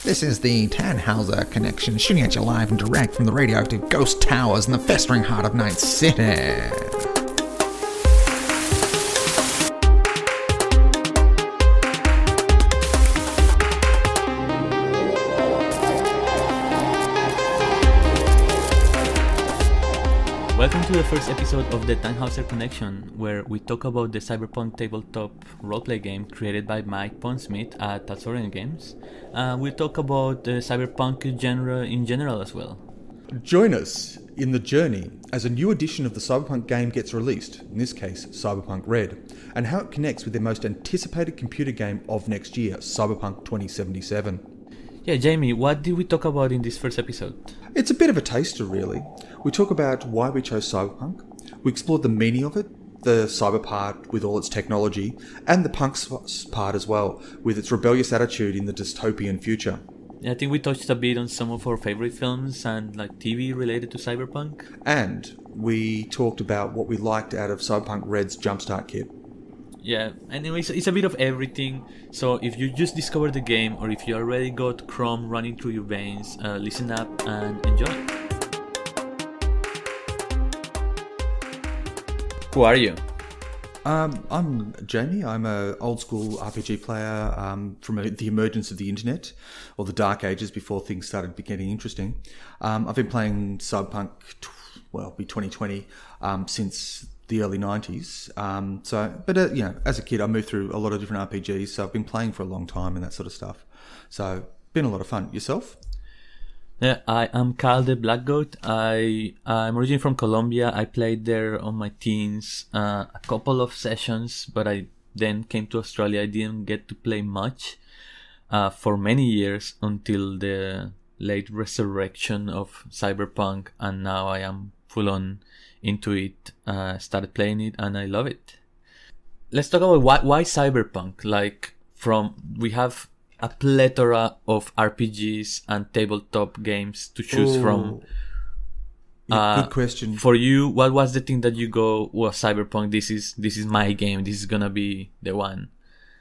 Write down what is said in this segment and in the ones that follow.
This is the Tannhauser Connection, shooting at you live and direct from the radioactive ghost towers in the festering heart of Night City. Welcome to the first episode of the Tannhauser Connection, where we talk about the Cyberpunk tabletop roleplay game created by Mike Pondsmith at Tannhauser Games. We talk about the Cyberpunk genre in general as well. Join us in the journey as a new edition of the Cyberpunk game gets released, in this case Cyberpunk Red, and how it connects with their most anticipated computer game of next year, Cyberpunk 2077. Yeah, Jamie, what did we talk about in this first episode? It's a bit of a taster, really. We talk about why we chose Cyberpunk, we explored the meaning of it, the cyber part with all its technology, and the punk part as well, with its rebellious attitude in the dystopian future. Yeah, I think we touched a bit on some of our favorite films and like TV related to Cyberpunk. And we talked about what we liked out of Cyberpunk Red's Jumpstart Kit. Yeah, anyways, it's a bit of everything. So if you just discovered the game or if you already got Chrome running through your veins, listen up and enjoy. Who are you? I'm Jamie. I'm an old school RPG player from the emergence of the internet, or the dark ages before things started getting interesting. I've been playing Cyberpunk, well, be 2020, since the early 90s. As a kid, I moved through a lot of different RPGs, so I've been playing for a long time and that sort of stuff. So, been a lot of fun. Yourself? Yeah, I am Carl the Black Goat. I'm originally from Colombia. I played there on my teens, a couple of sessions, but I then came to Australia. I didn't get to play much for many years until the late resurrection of Cyberpunk, and now I am full on into it. Started playing it and I love it. Let's talk about why Cyberpunk. We have a plethora of RPGs and tabletop games to choose from. Yeah, good question. For you, what was the thing that you go, well, Cyberpunk, this is my game, this is gonna be the one?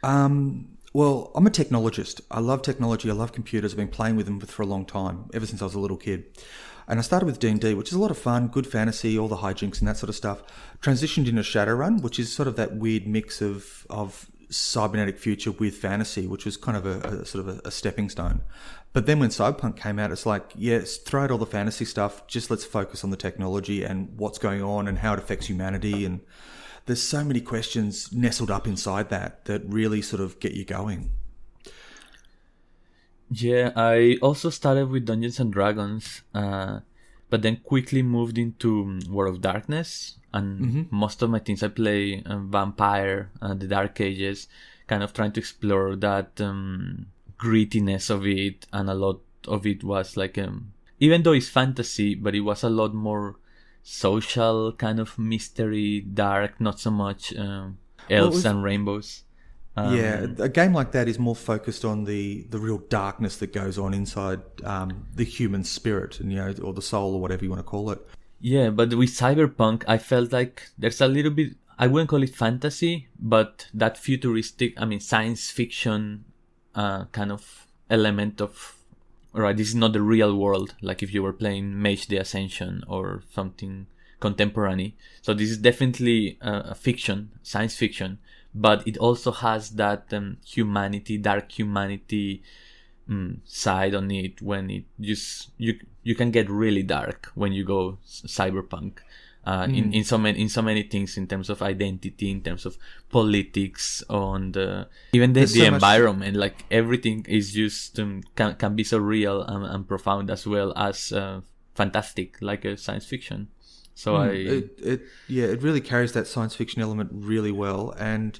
Well, I'm a technologist. I love technology. I love computers. I've been playing with them for a long time, ever since I was a little kid. And I started with D&D, which is a lot of fun, good fantasy, all the hijinks and that sort of stuff. Transitioned into Shadowrun, which is sort of that weird mix of cybernetic future with fantasy, which was kind of a stepping stone. But then when Cyberpunk came out, it's like, yes, throw out all the fantasy stuff, just let's focus on the technology and what's going on and how it affects humanity. And there's so many questions nestled up inside that really sort of get you going. Yeah, I also started with Dungeons and Dragons, but then quickly moved into World of Darkness, and most of my things I play Vampire, the Dark Ages, kind of trying to explore that grittiness of it, and a lot of it was like, even though it's fantasy, but it was a lot more social, kind of mystery, dark, not so much elves and rainbows. A game like that is more focused on the real darkness that goes on inside the human spirit, and or the soul, or whatever you want to call it. Yeah, but with Cyberpunk, I felt like there's a little bit, I wouldn't call it fantasy, but that futuristic, science fiction kind of element of, alright, this is not the real world, like if you were playing Mage the Ascension or something contemporary. So this is definitely a fiction, science fiction. But it also has that humanity, dark humanity side on it. When it just you can get really dark when you go cyberpunk. In so many things, in terms of identity, in terms of politics, on even the environment. Like everything is just can be so real and profound, as well as fantastic, like a science fiction. So it really carries that science fiction element really well, and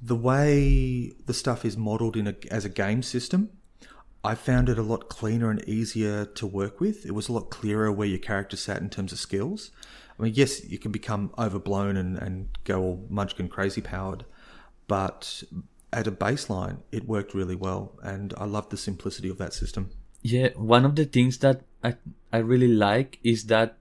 the way the stuff is modeled as a game system, I found it a lot cleaner and easier to work with. It was a lot clearer where your character sat in terms of skills. I mean, yes, you can become overblown and go all munchkin crazy powered, but at a baseline, it worked really well, and I loved the simplicity of that system. Yeah, one of the things that I really like is that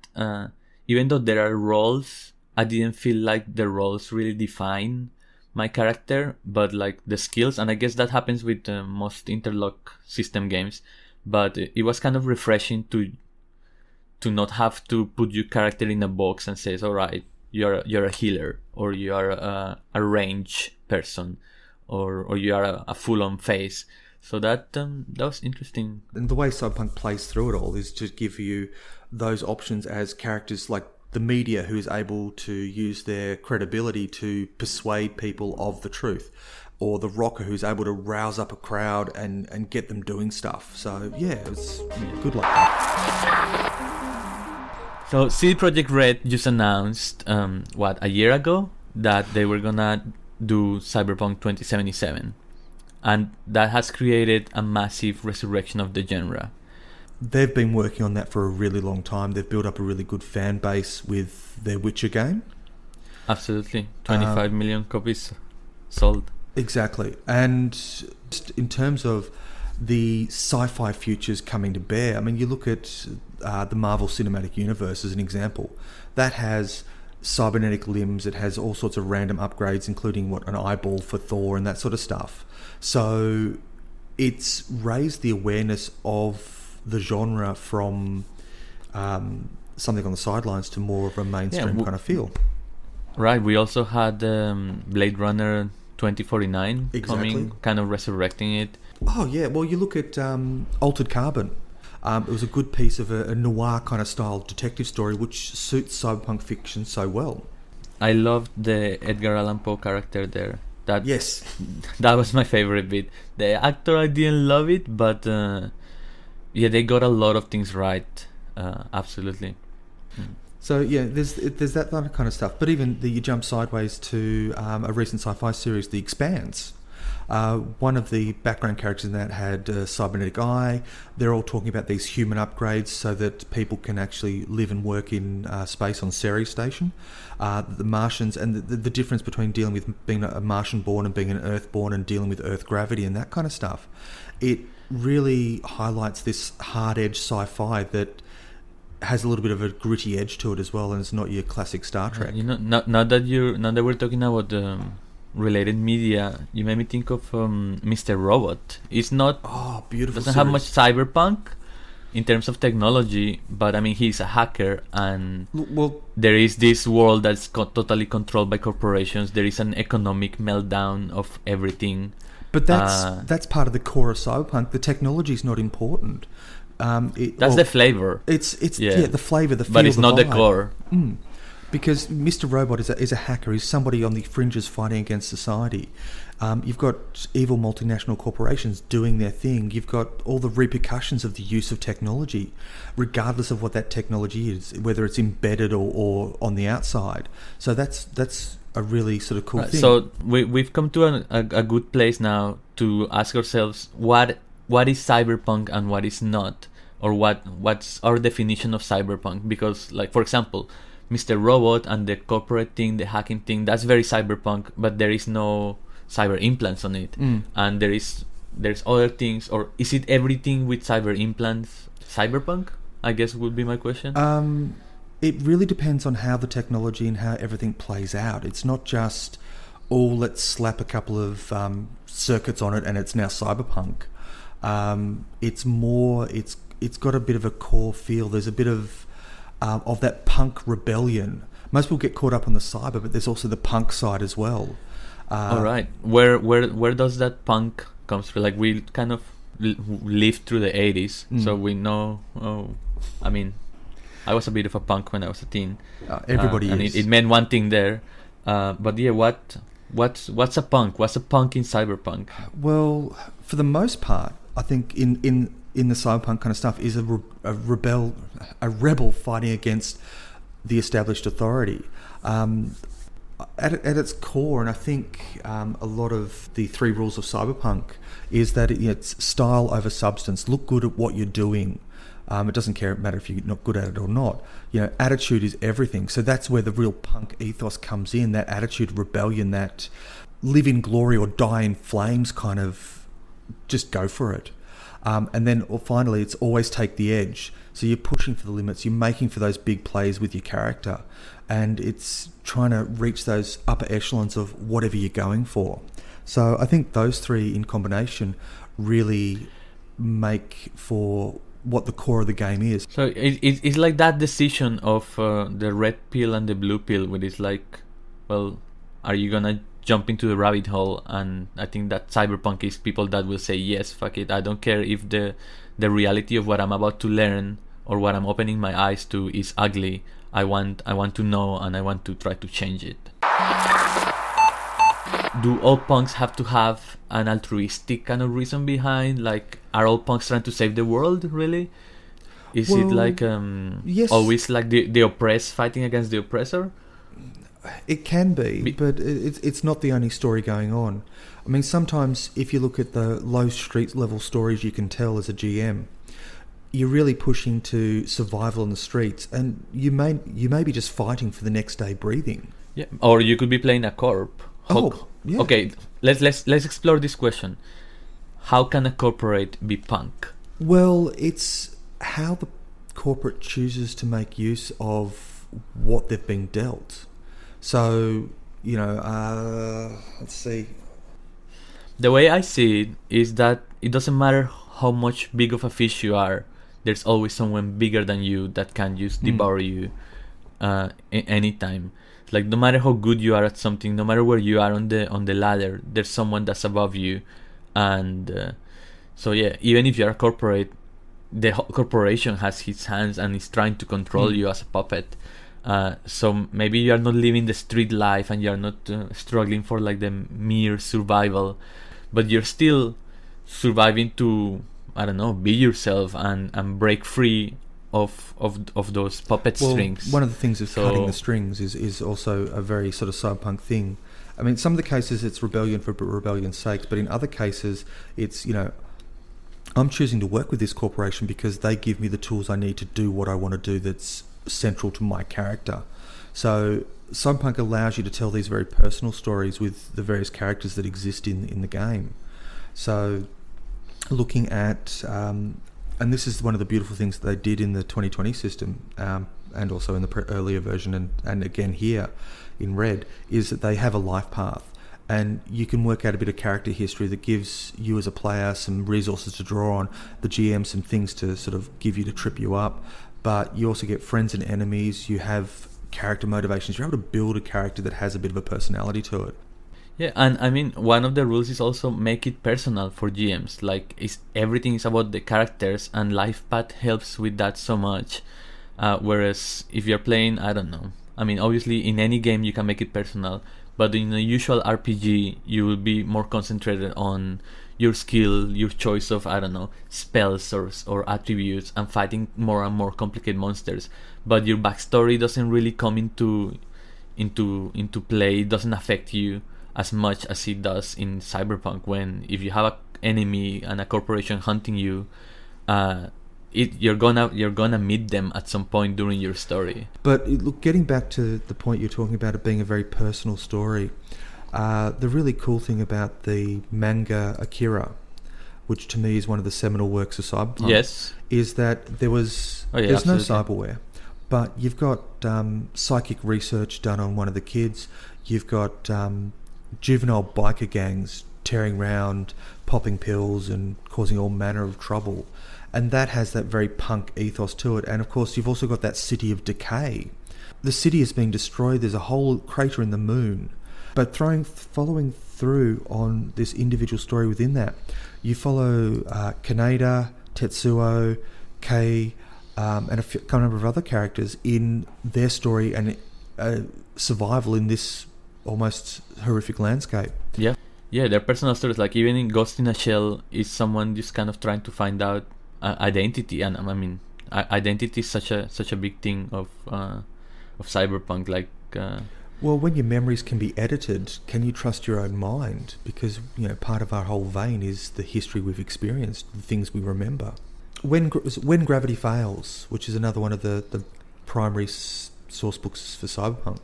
even though there are roles, I didn't feel like the roles really define my character, but like the skills, and I guess that happens with most interlock system games. But it was kind of refreshing to not have to put your character in a box and says, all right, you're a healer, or you are a range person, or you are a full-on face. So that was interesting. And the way Cyberpunk plays through it all is to give you those options as characters like the media, who's able to use their credibility to persuade people of the truth, or the rocker, who's able to rouse up a crowd and get them doing stuff. So yeah, it's good like that. So CD Projekt Red just announced a year ago that they were gonna do Cyberpunk 2077, and that has created a massive resurrection of the genre. They've been working on that for a really long time. They've built up a really good fan base with their Witcher game. Absolutely. 25 million copies sold. Exactly. And just in terms of the sci-fi futures coming to bear, I mean, you look at the Marvel Cinematic Universe as an example. That has cybernetic limbs. It has all sorts of random upgrades, including an eyeball for Thor and that sort of stuff. So it's raised the awareness of the genre from something on the sidelines to more of a mainstream kind of feel. Right. We also had Blade Runner 2049 coming, kind of resurrecting it. Oh yeah. Well, you look at Altered Carbon. It was a good piece of a noir kind of style detective story, which suits cyberpunk fiction so well. I loved the Edgar Allan Poe character there. Yes, that was my favorite bit. The actor, I didn't love it, but yeah, they got a lot of things right. Absolutely. So yeah, there's that kind of stuff. But even you jump sideways to a recent sci-fi series, The Expanse. One of the background characters in that had a cybernetic eye. They're all talking about these human upgrades so that people can actually live and work in space on Ceres Station. The Martians, and the difference between dealing with being a Martian-born and being an Earth-born, and dealing with Earth gravity and that kind of stuff. It really highlights this hard-edge sci-fi that has a little bit of a gritty edge to it as well, and it's not your classic Star Trek. You know, now that we're talking about related media, you made me think of Mr. Robot. It's not beautiful. Doesn't have much cyberpunk in terms of technology, but I mean, he's a hacker, and there is this world that's totally controlled by corporations. There is an economic meltdown of everything. But that's part of the core of cyberpunk. The technology is not important. That's the flavor. It's the flavor, the feel, but it's not vibe. the core. Because Mr. Robot is a hacker. He's somebody on the fringes fighting against society. You've got evil multinational corporations doing their thing. You've got all the repercussions of the use of technology, regardless of what that technology is, whether it's embedded or on the outside. So that's a really sort of cool thing. So we've come to a good place now to ask ourselves what is cyberpunk and what is not, or what's our definition of cyberpunk. Because, like, for example, Mr. Robot and the corporate thing, the hacking thing, that's very cyberpunk, but there is no cyber implants on it. And there's other things, or is it everything with cyber implants cyberpunk? I guess would be my question. It really depends on how the technology and how everything plays out. It's not just, let's slap a couple of circuits on it and it's now cyberpunk. It's more, it's got a bit of a core feel. There's a bit of that punk rebellion. Most people get caught up on the cyber, but there's also the punk side as well. All right, where does that punk comes from? Like, we kind of lived through the 80s, so we know. I mean, I was a bit of a punk when I was a teen. Everybody and is. It meant one thing there, but yeah, what's a punk? What's a punk in cyberpunk? Well, for the most part, I think in the cyberpunk kind of stuff is a rebel fighting against the established authority. At its core, and I think a lot of the 3 rules of cyberpunk is that it's style over substance. Look good at what you're doing. It doesn't matter if you're not good at it or not. Attitude is everything. So that's where the real punk ethos comes in. That attitude, rebellion, that live in glory or die in flames kind of, just go for it. And then finally, it's always take the edge. So you're pushing for the limits, you're making for those big plays with your character, and it's trying to reach those upper echelons of whatever you're going for. So I think those three in combination really make for what the core of the game is. So it's like that decision of the red pill and the blue pill, where it's like, well, are you gonna jump into the rabbit hole? And I think that Cyberpunk is people that will say, yes, fuck it, I don't care if the reality of what I'm about to learn or what I'm opening my eyes to is ugly. I want to know, and I want to try to change it. Do all punks have to have an altruistic kind of reason behind? Like, are all punks trying to save the world, really? Is it like yes. always like the oppressed fighting against the oppressor? It can be, but it's not the only story going on. I mean, sometimes if you look at the low street level stories you can tell as a GM, you're really pushing to survival on the streets, and you may be just fighting for the next day breathing. Yeah, or you could be playing a corp. Yeah. Okay, let's explore this question. How can a corporate be punk? Well, it's how the corporate chooses to make use of what they've been dealt. So, let's see. The way I see it is that it doesn't matter how much big of a fish you are, there's always someone bigger than you that can just devour you anytime. Like, no matter how good you are at something, no matter where you are on the ladder, there's someone that's above you. And so yeah, even if you're a corporate, the whole corporation has its hands and is trying to control you as a puppet. So maybe you're not living the street life and you're not struggling for like the mere survival, but you're still surviving to, I don't know, be yourself and break free of those puppet strings. One of the things of cutting the strings is also a very sort of cyberpunk thing. I mean, some of the cases it's rebellion for rebellion's sake, but in other cases it's, I'm choosing to work with this corporation because they give me the tools I need to do what I want to do that's central to my character. So cyberpunk allows you to tell these very personal stories with the various characters that exist in the game. So looking at and this is one of the beautiful things that they did in the 2020 system, and also in the earlier version, and again here in Red, is that they have a life path, and you can work out a bit of character history that gives you as a player some resources to draw on, the GM some things to sort of give you to trip you up, but you also get friends and enemies, you have character motivations, you're able to build a character that has a bit of a personality to it. Yeah, and I mean, one of the rules is also make it personal for GMs. Like, everything is about the characters, and life path helps with that so much. Whereas if you're playing, I don't know. I mean, obviously in any game you can make it personal, but in a usual RPG you will be more concentrated on your skill, your choice of, I don't know, spells or attributes, and fighting more and more complicated monsters. But your backstory doesn't really come into play. It doesn't affect you as much as it does in Cyberpunk, when if you have an enemy and a corporation hunting you, you're gonna meet them at some point during your story. But look, getting back to the point you're talking about, it being a very personal story, the really cool thing about the manga Akira, which to me is one of the seminal works of Cyberpunk, yes, is that there's absolutely no cyberware, but you've got psychic research done on one of the kids. You've got juvenile biker gangs tearing around, popping pills and causing all manner of trouble, and that has that very punk ethos to it. And of course you've also got that city of decay. The city is being destroyed, there's a whole crater in the moon, but following through on this individual story within that, you follow Kaneda, Tetsuo, Kei, and a number of other characters in their story and survival in this almost horrific landscape. Yeah, their personal stories. Like, even in Ghost in a Shell is someone just kind of trying to find out identity, and I mean, identity is such a big thing of Cyberpunk. Like, well, when your memories can be edited, can you trust your own mind? Because part of our whole vein is the history we've experienced, the things we remember. When Gravity Fails, which is another one of the primary source books for Cyberpunk,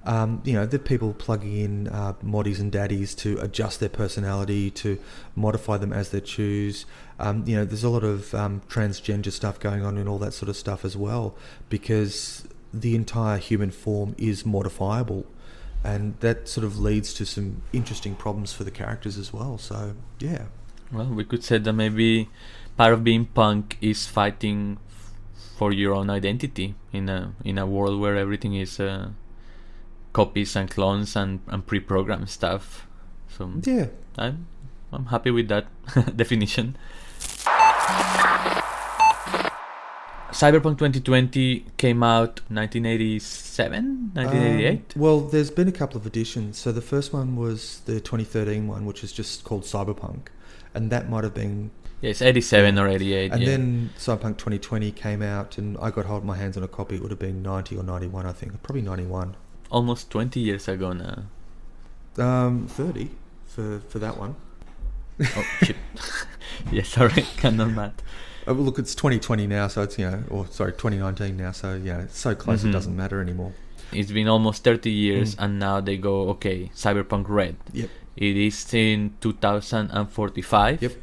The people plugging in moddies and daddies to adjust their personality, to modify them as they choose. There's a lot of transgender stuff going on and all that sort of stuff as well, because the entire human form is modifiable, and that sort of leads to some interesting problems for the characters as well. So, yeah. Well, we could say that maybe part of being punk is fighting for your own identity in a world where everything is copies and clones and pre-programmed stuff. So yeah, I'm happy with that definition. Cyberpunk 2020 came out 1987, 1988? Well, there's been a couple of editions. So the first one was the 2013 one, which is just called Cyberpunk. And that might have been... Yes, 87 or 88. And then Cyberpunk 2020 came out, and I got hold of my hands on a copy. It would have been 90 or 91, I think. Probably 91. Almost 20 years ago now. 30 for that one. Oh, shit. Yeah, sorry, cannot math. Well, look, it's 2020 now, so it's, 2019 now, so, it's so close it doesn't matter anymore. It's been almost 30 years, and now they go, okay, Cyberpunk Red. Yep. It is in 2045. Yep.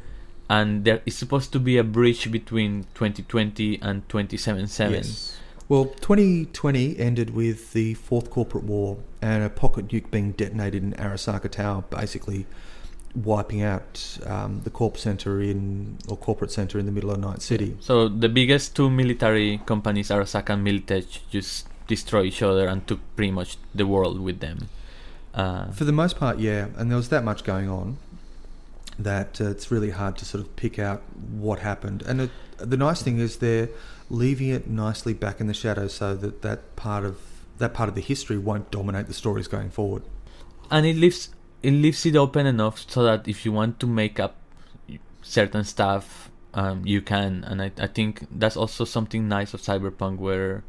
And there is supposed to be a bridge between 2020 and 2077. Yes. Well, 2020 ended with the Fourth Corporate War and a pocket nuke being detonated in Arasaka Tower, basically wiping out the corporate center in the middle of Night City. So the biggest two military companies, Arasaka and Militech, just destroyed each other and took pretty much the world with them. For the most part, yeah. And there was that much going on that it's really hard to sort of pick out what happened. And the nice thing is they're leaving it nicely back in the shadows so that part of the history won't dominate the stories going forward. And it leaves it open enough so that if you want to make up certain stuff, you can. And I think that's also something nice of Cyberpunk, where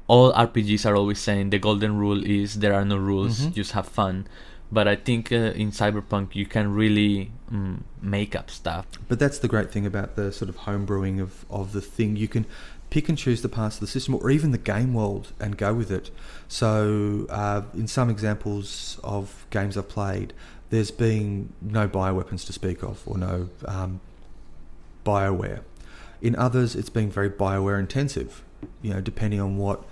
all RPGs are always saying the golden rule is there are no rules, just have fun. But I think in Cyberpunk you can really make up stuff. But that's the great thing about the sort of homebrewing of the thing. You can pick and choose the parts of the system or even the game world and go with it. So in some examples of games I've played, there's been no bioweapons to speak of, or no BioWare. In others, it's been very BioWare intensive, depending on what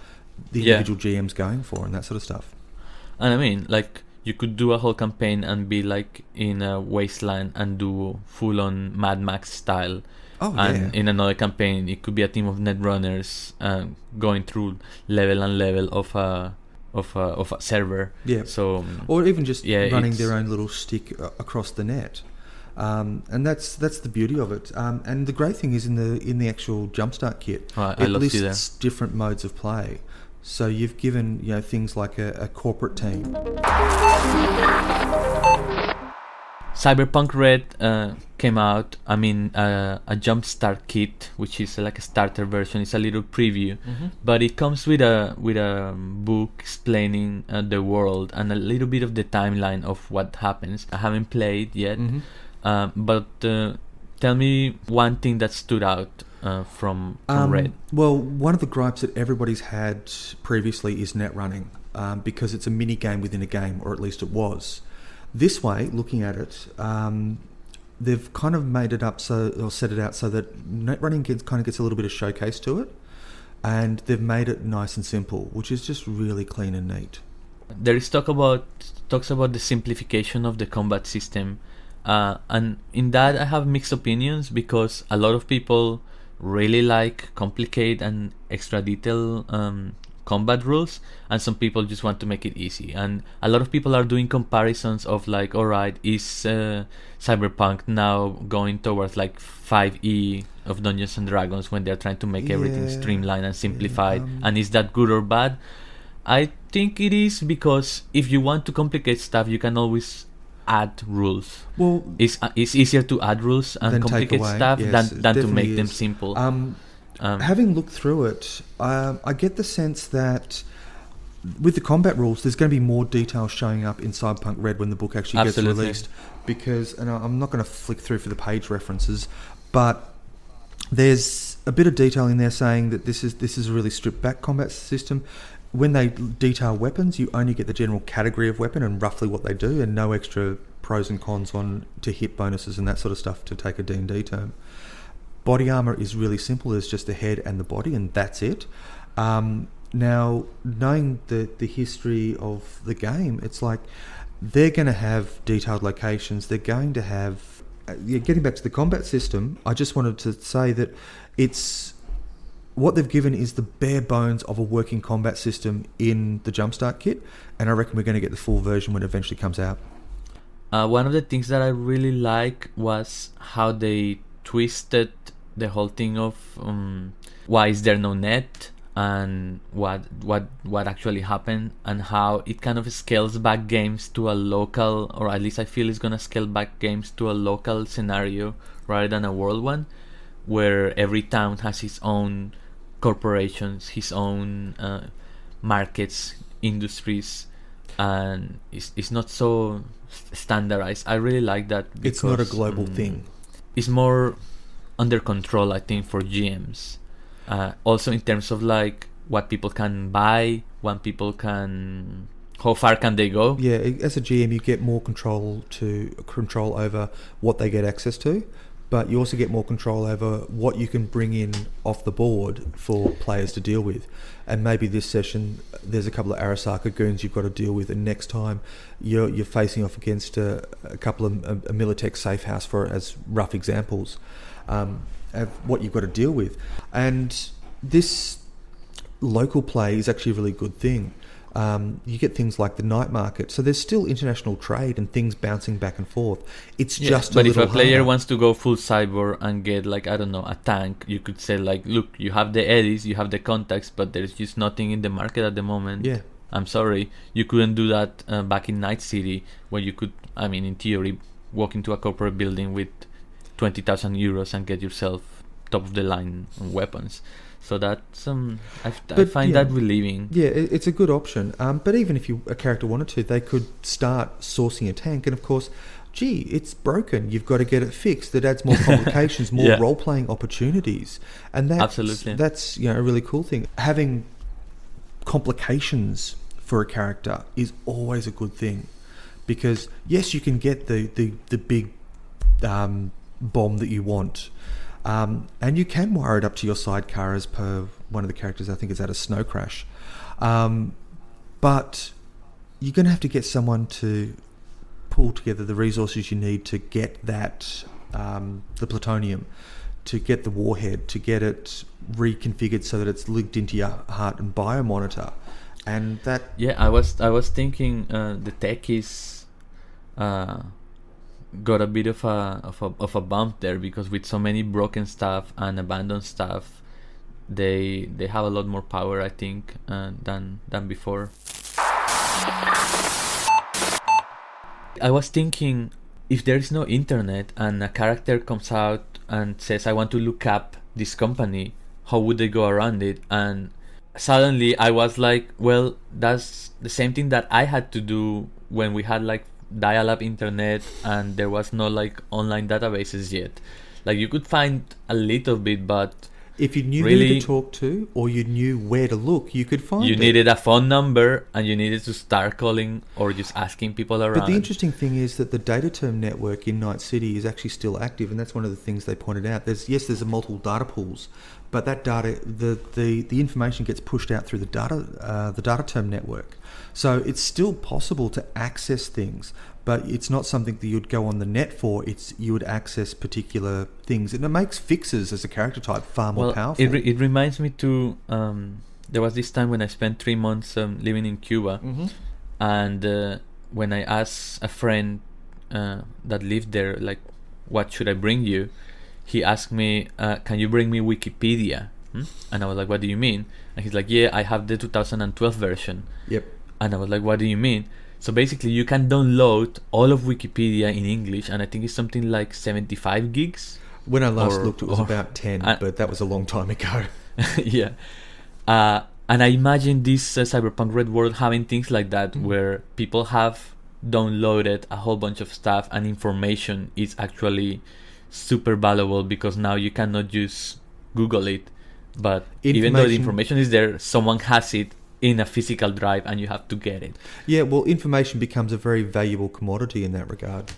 the individual GM's going for and that sort of stuff. And I mean, like, you could do a whole campaign and be like in a wasteland and do full-on Mad Max style. Oh, and in another campaign, it could be a team of netrunners going through level and level of a server. Yeah. So, or even just running their own little stick across the net. And that's the beauty of it. And the great thing is in the actual Jumpstart kit, it lists different modes of play. So you've given things like a corporate team. Cyberpunk Red came out. I mean, a Jumpstart kit, which is like a starter version. It's a little preview, but it comes with a book explaining the world and a little bit of the timeline of what happens. I haven't played yet, but tell me one thing that stood out from Red. Well, one of the gripes that everybody's had previously is net running, because it's a mini game within a game, or at least it was. This way, looking at it, they've kind of made it up set it out so that net running kind of gets a little bit of showcase to it, and they've made it nice and simple, which is just really clean and neat. There is talks about the simplification of the combat system, and in that I have mixed opinions, because a lot of people really like complicated and extra detail combat rules, and some people just want to make it easy. And a lot of people are doing comparisons of like, alright, is Cyberpunk now going towards like 5e of Dungeons and Dragons when they're trying to make everything streamlined and simplified, and is that good or bad? I think it is, because if you want to complicate stuff, you can always add rules. Well, it's easier to add rules and complicate stuff than to make them simple. Having looked through it, I get the sense that with the combat rules, there's going to be more detail showing up in Cyberpunk Red when the book actually gets released. Because, and I'm not going to flick through for the page references, but there's a bit of detail in there saying that this is a really stripped back combat system. when they detail weapons, you only get the general category of weapon and roughly what they do, and no extra pros and cons on to hit bonuses and that sort of stuff, to take a D&D term. Body armor is really simple. There's just the head and the body, and that's it. Now, knowing the history of the game, it's like they're going to have detailed locations. They're going to have... getting back to the combat system, I just wanted to say that it's... what they've given is the bare bones of a working combat system in the Jumpstart kit, and I reckon we're going to get the full version when it eventually comes out. One of the things that I really like was how they twisted the whole thing of why is there no net, and what actually happened, and how it kind of scales back games to a local, or at least I feel it's gonna scale back games to a local scenario rather than a world one, where every town has its own corporations, his own markets, industries, and it's not so standardized. I really like that because it's not a global thing. It's more under control, I think, for GMs. Also in terms of like what people can buy, what people can, how far can they go. Yeah, as a GM you get more control over what they get access to, but you also get more control over what you can bring in off the board for players to deal with. And maybe this session there's a couple of Arasaka goons you've got to deal with, and next time you're facing off against a couple of a Militech safe house, for as rough examples of what you've got to deal with. And this local play is actually a really good thing. You get things like the night market, so there's still international trade and things bouncing back and forth. It's just but a if little a player harder. wants to go full cyber and get, like, I don't know, a tank, you could say like, look, you have the eddies, you have the contacts, but there's just nothing in the market at the moment. Yeah, I'm sorry, you couldn't do that back in Night City, where you could, I mean, in theory, walk into a corporate building with 20,000 euros and get yourself top of the line weapons. So that's I find that relieving. Yeah, it's a good option. But even if a character wanted to, they could start sourcing a tank, and of course, gee, it's broken. You've got to get it fixed. That adds more complications, more Yeah. role-playing opportunities, and Absolutely. that's a really cool thing. Having complications for a character is always a good thing, because yes, you can get the big bomb that you want. And you can wire it up to your sidecar, as per one of the characters, I think is at a snow crash. But you're going to have to get someone to pull together the resources you need to get that, the plutonium, to get the warhead, to get it reconfigured so that it's linked into your heart and biomonitor. And that... Yeah, I was thinking the techies got a bit of a bump there, because with so many broken stuff and abandoned stuff, they have a lot more power, I think, than before. I was thinking, if there is no internet and a character comes out and says, I want to look up this company, how would they go around it? And suddenly I was like, well, that's the same thing that I had to do when we had like dial-up internet and there was no like online databases yet. Like, you could find a little bit, but if you knew really, who to talk to, or you knew where to look, you could find it. You needed a phone number, and you needed to start calling or just asking people around. But the interesting thing is that the data term network in Night City is actually still active, and that's one of the things they pointed out. There's multiple data pools, but that data, the information gets pushed out through the data term network. So it's still possible to access things, but it's not something that you'd go on the net for. You would access particular things, and it makes fixes as a character type far more powerful. It reminds me to there was this time when I spent 3 months living in Cuba, and when I asked a friend that lived there, like, what should I bring you? He asked me, can you bring me Wikipedia? And I was like, what do you mean? And he's like, yeah, I have the 2012 version. Yep. And I was like, what do you mean? So basically, you can download all of Wikipedia in English, and I think it's something like 75 gigs. When I last looked, it was about 10, but that was a long time ago. Yeah. And I imagine this Cyberpunk Red World having things like that, where people have downloaded a whole bunch of stuff, and information is actually super valuable, because now you cannot just Google it, but even though the information is there, someone has it in a physical drive and you have to get it. Yeah, well, information becomes a very valuable commodity in that regard.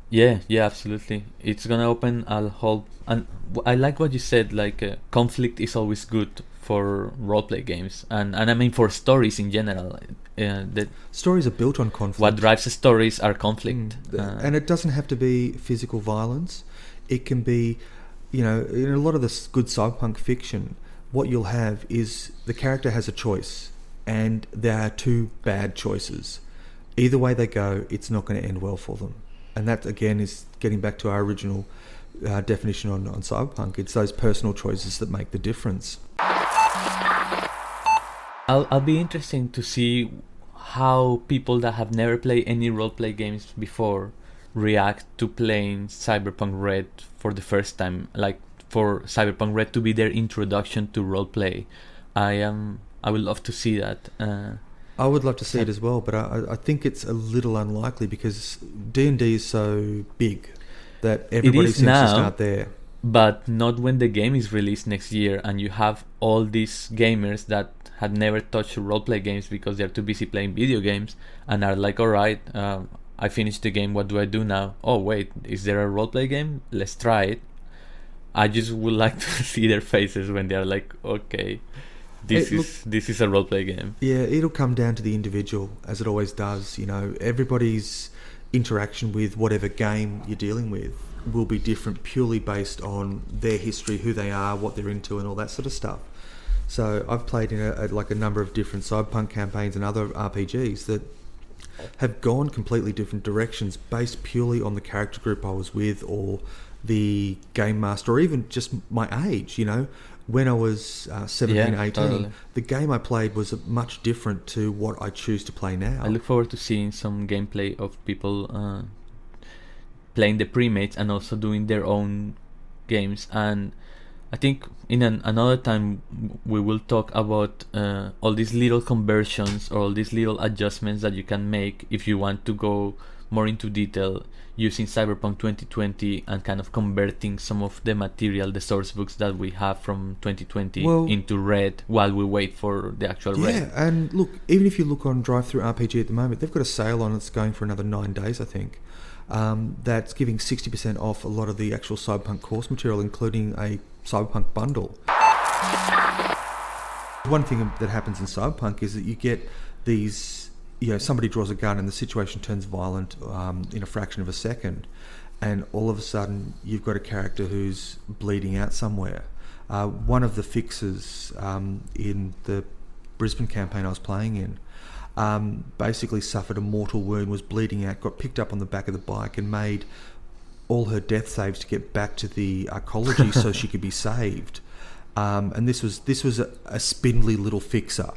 Yeah, absolutely. It's gonna open a whole, and I like what you said. Like conflict is always good for roleplay games, and I mean for stories in general. That Stories are built on conflict. what drives stories are conflict. And it doesn't have to be physical violence. It can be, in a lot of this good cyberpunk fiction, what you'll have is the character has a choice, and there are two bad choices. Either way they go, it's not going to end well for them. And that, again, is getting back to our original definition on cyberpunk. It's those personal choices that make the difference. I'll be interesting to see how people that have never played any roleplay games before react to playing Cyberpunk Red for the first time. Like for Cyberpunk Red to be their introduction to roleplay. I would love to see that. I would love to see it as well, but I think it's a little unlikely because D&D is so big that everybody seems to start there. But not when the game is released next year and you have all these gamers that had never touched roleplay games because they're too busy playing video games and are like, alright, I finished the game, what do I do now? Oh wait, is there a roleplay game? Let's try it. I just would like to see their faces when they're like, okay, this is a roleplay game. Yeah, it'll come down to the individual, as it always does. Everybody's interaction with whatever game you're dealing with will be different purely based on their history, who they are, what they're into, and all that sort of stuff. So I've played in a number of different cyberpunk campaigns and other RPGs that have gone completely different directions based purely on the character group I was with, or the game master, or even just my age. When I was 17, 18, totally. The game I played was much different to what I choose to play now. I look forward to seeing some gameplay of people playing the pre-mates and also doing their own games. And I think in another time we will talk about all these little conversions or all these little adjustments that you can make if you want to go more into detail using Cyberpunk 2020 and kind of converting some of the material, the source books that we have from 2020 into Red while we wait for the actual Red. Yeah, and look, even if you look on Drive-Thru RPG at the moment, they've got a sale on. It's going for another 9 days, I think. That's giving 60% off a lot of the actual Cyberpunk course material, including a Cyberpunk bundle. One thing that happens in Cyberpunk is that you get these, somebody draws a gun and the situation turns violent in a fraction of a second, and all of a sudden you've got a character who's bleeding out somewhere. One of the fixes in the Brisbane campaign I was playing in basically suffered a mortal wound, was bleeding out, got picked up on the back of the bike and made all her death saves to get back to the arcology so she could be saved. And this was a spindly little fixer,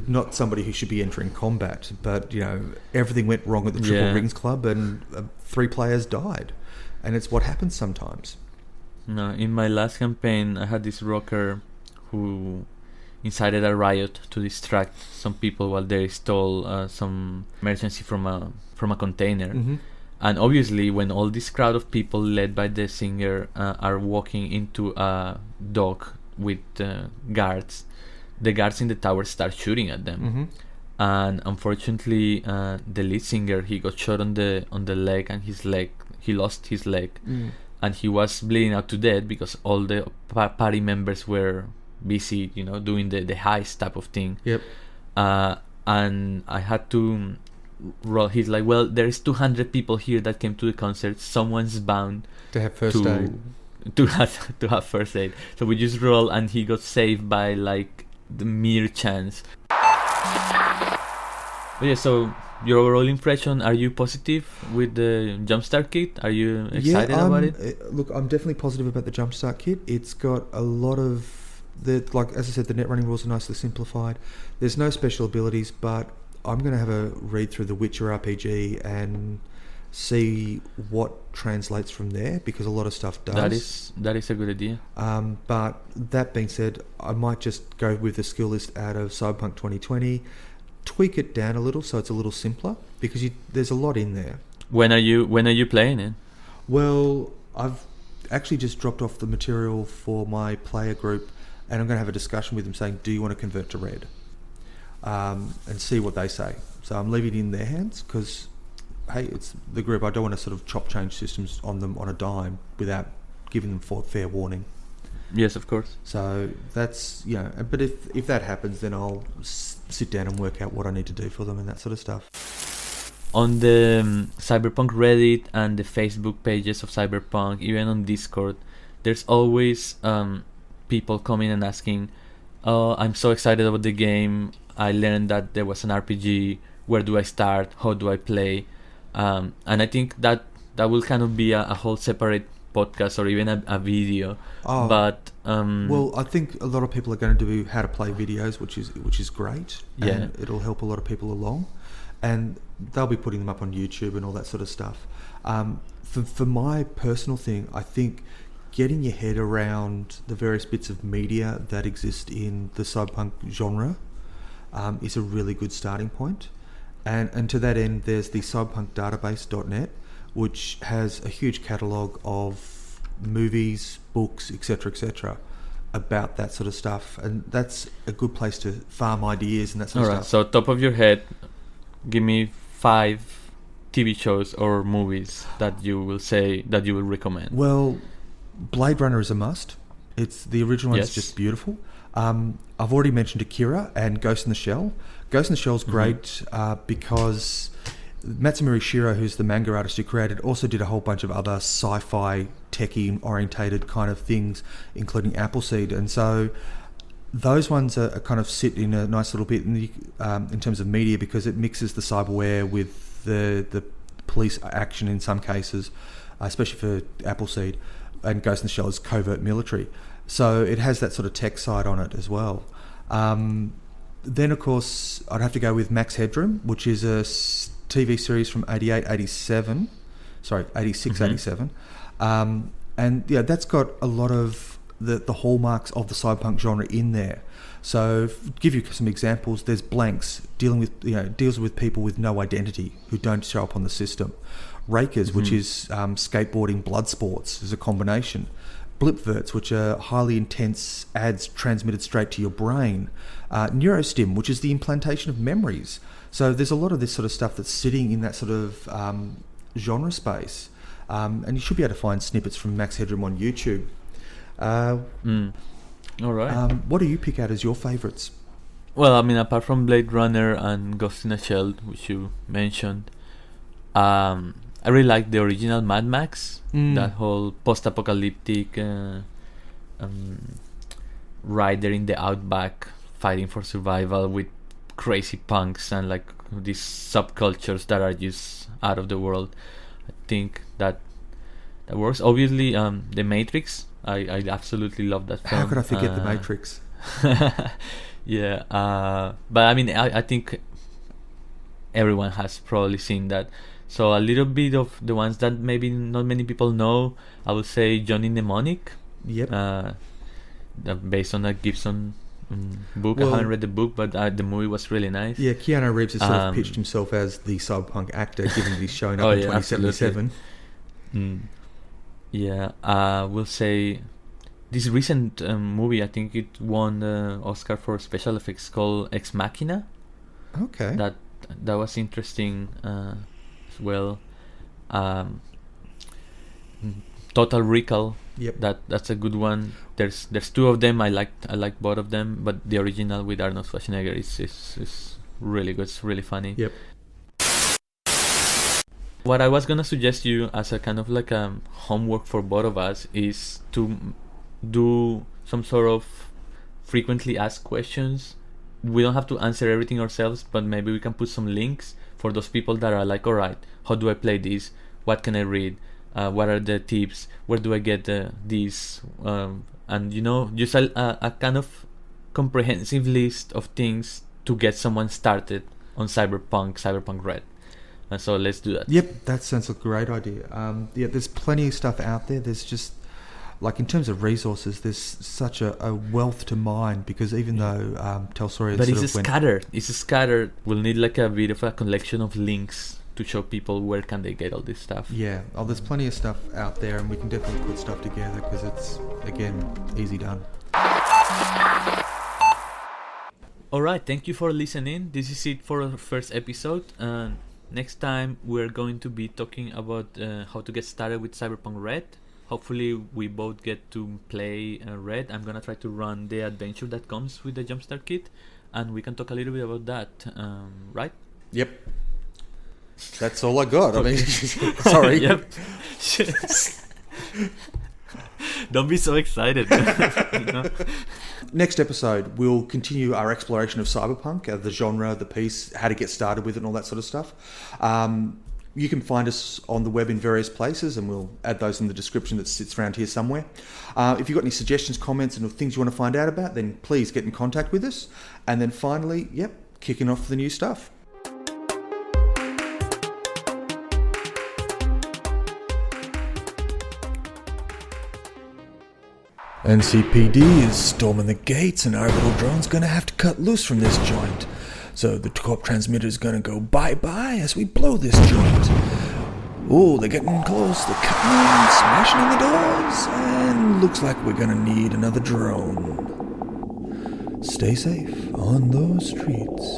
not somebody who should be entering combat, but everything went wrong at the Triple Rings Club and 3 players died, and it's what happens sometimes. No, in my last campaign I had this rocker who incited a riot to distract some people while they stole some emergency from a container. Mm-hmm. And obviously when all this crowd of people led by the singer are walking into a dock with guards, the guards in the tower start shooting at them. Mm-hmm. And unfortunately the lead singer, he got shot on the leg, and he lost his leg. And he was bleeding out to death because all the party members were busy, doing the heist type of thing. Yep. And I had to roll. He's like, well, there's 200 people here that came to the concert. Someone's bound to have first aid. To have first aid. So we just roll, and he got saved by like the mere chance. But yeah, so your overall impression, are you positive with the Jumpstart Kit? Are you excited about it? Look, I'm definitely positive about the Jumpstart Kit. It's got a lot of as I said, the net running rules are nicely simplified. There's no special abilities, but I'm going to have a read through the Witcher RPG and see what translates from there, because a lot of stuff does. That is a good idea. But that being said, I might just go with the skill list out of Cyberpunk 2020, tweak it down a little so it's a little simpler, because there's a lot in there. When are you playing it? Well, I've actually just dropped off the material for my player group, and I'm going to have a discussion with them saying, do you want to convert to Red? and see what they say. So I'm leaving it in their hands because, hey, it's the group. I don't want to sort of chop change systems on them on a dime without giving them fair warning. Yes, of course. So that's, but if that happens, then I'll sit down and work out what I need to do for them and that sort of stuff. On the Cyberpunk Reddit and the Facebook pages of Cyberpunk, even on Discord, there's always people coming and asking, "Oh, I'm so excited about the game. I learned that there was an RPG. Where do I start? How do I play?" And I think that will kind of be a whole separate podcast or even a video. But well, I think a lot of people are going to do how to play videos, which is great. Yeah, and it'll help a lot of people along, and they'll be putting them up on YouTube and all that sort of stuff. For my personal thing, I think getting your head around the various bits of media that exist in the cyberpunk genre is a really good starting point. And to that end, there's the cyberpunkdatabase.net, which has a huge catalogue of movies, books, etc., about that sort of stuff. And that's a good place to farm ideas and that sort of stuff. So top of your head, give me 5 TV shows or movies that you will recommend. Well, Blade Runner is a must. It's the original one is just beautiful. I've already mentioned Akira and Ghost in the Shell. Ghost in the Shell is great because Matsumori Shiro, who's the manga artist who created, also did a whole bunch of other sci-fi, techie orientated kind of things, including Appleseed. And so those ones are kind of sit in a nice little bit in terms of media, because it mixes the cyberware with the police action in some cases, especially for Appleseed. And Ghost in the Shell is covert military. So it has that sort of tech side on it as well. Then, of course, I'd have to go with Max Headroom, which is a TV series from 86, 87. And yeah, that's got a lot of the hallmarks of the cyberpunk genre in there. So, to give you some examples, there's Blanks, deals with people with no identity who don't show up on the system. Rakers, which is skateboarding blood sports, is a combination. Blipverts, which are highly intense ads transmitted straight to your brain. Neurostim, which is the implantation of memories. So there's a lot of this sort of stuff that's sitting in that sort of genre space. And you should be able to find snippets from Max Headroom on YouTube. All right. What do you pick out as your favourites? Well, I mean, apart from Blade Runner and Ghost in the Shell, which you mentioned, I really like the original Mad Max, that whole post-apocalyptic rider in the outback fighting for survival with crazy punks and like these subcultures that are just out of the world. I think that works. Obviously, The Matrix, I absolutely love that film. How could I forget The Matrix? Yeah, but I mean, I think everyone has probably seen that. So a little bit of the ones that maybe not many people know, I would say Johnny Mnemonic. Yep. Based on a Gibson book. Well, I haven't read the book, but the movie was really nice. Yeah, Keanu Reeves has sort of pitched himself as the cyberpunk actor, given that he's showing up in 2077. Yeah, we'll say this recent movie, I think it won the Oscar for special effects, called Ex Machina. Okay. That was interesting as well. Total Recall. Yep. That's a good one. There's 2 of them. I like both of them, but the original with Arnold Schwarzenegger is really good. It's really funny. Yep. What I was gonna suggest you as a kind of like homework for both of us is to do some sort of frequently asked questions. We don't have to answer everything ourselves, but maybe we can put some links for those people that are like, all right, how do I play this? What can I read? What are the tips? Where do I get these? And just a kind of comprehensive list of things to get someone started on Cyberpunk Red. And so let's do that. Yep, that sounds like a great idea. There's plenty of stuff out there. There's just, like, in terms of resources, there's such a wealth to mine, because even though Telsorian but it's scattered. We'll need like a bit of a collection of links to show people where can they get all this stuff. Yeah, there's plenty of stuff out there, and we can definitely put stuff together, because it's, again, easy done. All right, thank you for listening. This is it for our first episode. Next time we're going to be talking about how to get started with Cyberpunk Red. Hopefully we both get to play Red. I'm gonna try to run the adventure that comes with the Jumpstart kit, and we can talk a little bit about that, right? Yep. That's all I got. I mean, sorry. Yep. Don't be so excited. You know? Next episode, we'll continue our exploration of cyberpunk, the genre, the piece, how to get started with it, and all that sort of stuff. You can find us on the web in various places, and we'll add those in the description that sits around here somewhere. If you've got any suggestions, comments, and things you want to find out about, then please get in contact with us. And then finally, kicking off the new stuff. NCPD is storming the gates, and our little drone's gonna have to cut loose from this joint. So the corp transmitter's gonna go bye-bye as we blow this joint. Oh, they're getting close. They're cutting in, smashing in the doors, and looks like we're gonna need another drone. Stay safe on those streets.